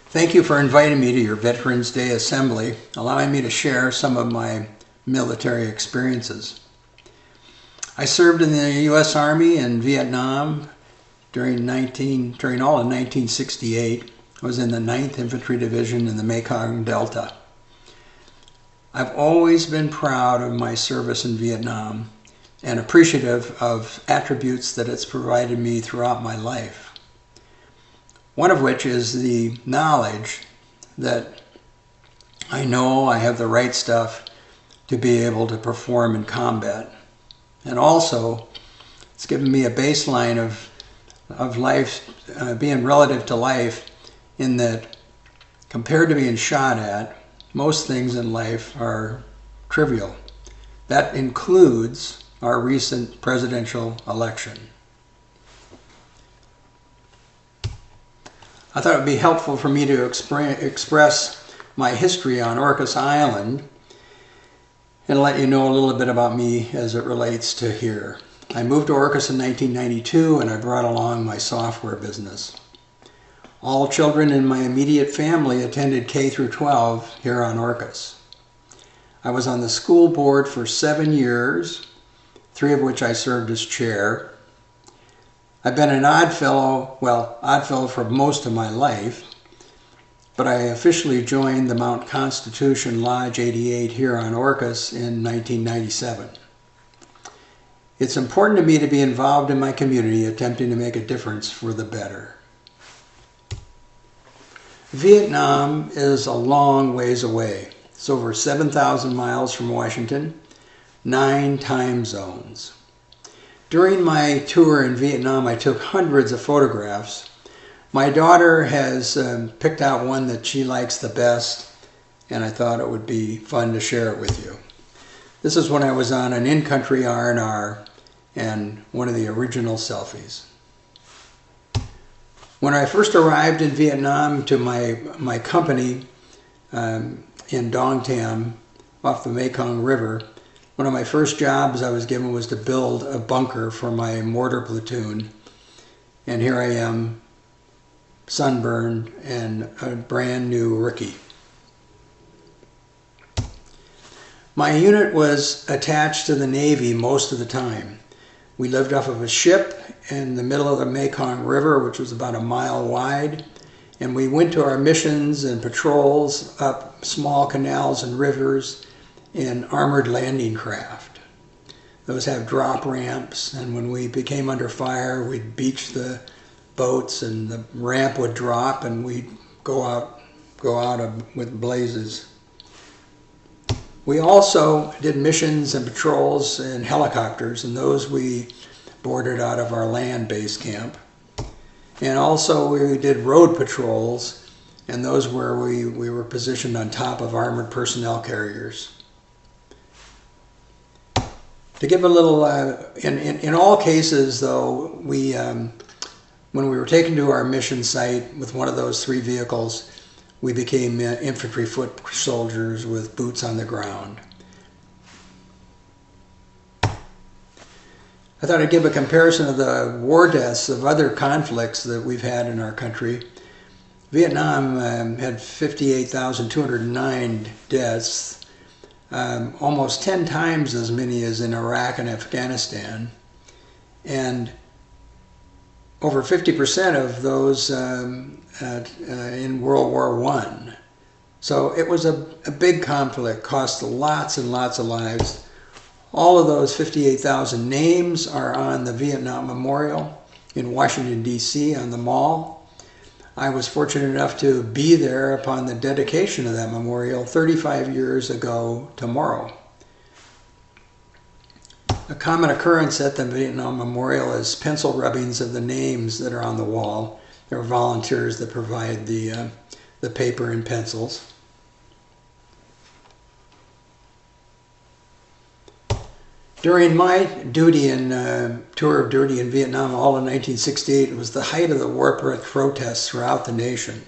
Thank you for inviting me to your Veterans Day Assembly, allowing me to share some of my military experiences. I served in the U.S. Army in Vietnam during all of 1968. I was in the 9th Infantry Division in the Mekong Delta. I've always been proud of my service in Vietnam and appreciative of attributes that it's provided me throughout my life. One of which is the knowledge that I know I have the right stuff to be able to perform in combat. And also, it's given me a baseline of life, being relative to life, in that compared to being shot at, most things in life are trivial. That includes our recent presidential election. I thought it would be helpful for me to express my history on Orcas Island and let you know a little bit about me as it relates to here. I moved to Orcas in 1992 and I brought along my software business. All children in my immediate family attended K through 12 here on Orcas. I was on the school board for 7 years, 3 of which I served as chair. I've been an odd fellow for most of my life, but I officially joined the Mount Constitution Lodge 88 here on Orcas in 1997. It's important to me to be involved in my community, attempting to make a difference for the better. Vietnam is a long ways away. It's over 7,000 miles from Washington, 9 time zones. During my tour in Vietnam, I took hundreds of photographs. My daughter has picked out one that she likes the best, and I thought it would be fun to share it with you. This is when I was on an in-country R&R and one of the original selfies. When I first arrived in Vietnam to my company in Dong Tam off the Mekong River, one of my first jobs I was given was to build a bunker for my mortar platoon. And here I am, sunburned and a brand new rookie. My unit was attached to the Navy most of the time. We lived off of a ship in the middle of the Mekong River, which was about a mile wide. And we went to our missions and patrols up small canals and rivers in armored landing craft. Those have drop ramps, and when we became under fire, we'd beach the boats and the ramp would drop and we'd go out with blazes. We also did missions and patrols in helicopters, and those we boarded out of our land base camp. And also we did road patrols, and those where we were positioned on top of armored personnel carriers. To give a little, in all cases though, when we were taken to our mission site with one of those 3 vehicles, we became infantry foot soldiers with boots on the ground. I thought I'd give a comparison of the war deaths of other conflicts that we've had in our country. Vietnam had 58,209 deaths. Almost 10 times as many as in Iraq and Afghanistan, and over 50% of those in World War I. So it was a big conflict, cost lots and lots of lives. All of those 58,000 names are on the Vietnam Memorial in Washington, D.C. on the Mall. I was fortunate enough to be there upon the dedication of that memorial 35 years ago tomorrow. A common occurrence at the Vietnam Memorial is pencil rubbings of the names that are on the wall. There are volunteers that provide the paper and pencils. During my duty tour of duty in Vietnam, all in 1968, it was the height of the war protests throughout the nation.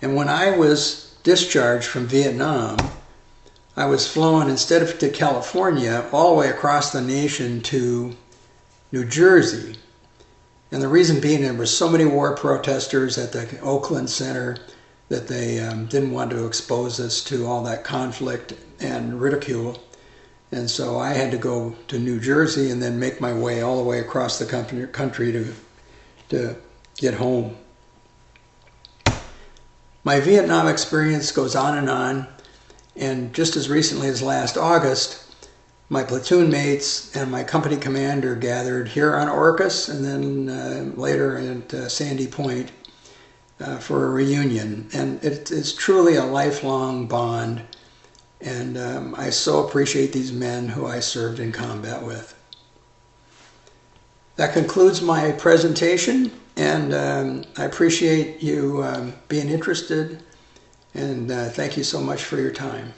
And when I was discharged from Vietnam, I was flown, instead of to California, all the way across the nation to New Jersey. And the reason being, there were so many war protesters at the Oakland Center that they didn't want to expose us to all that conflict and ridicule. And so I had to go to New Jersey and then make my way all the way across the country to get home. My Vietnam experience goes on, and just as recently as last August, my platoon mates and my company commander gathered here on Orcas and then later at Sandy Point for a reunion. And it's truly a lifelong bond, and I so appreciate these men who I served in combat with. That concludes my presentation, and I appreciate you being interested, and thank you so much for your time.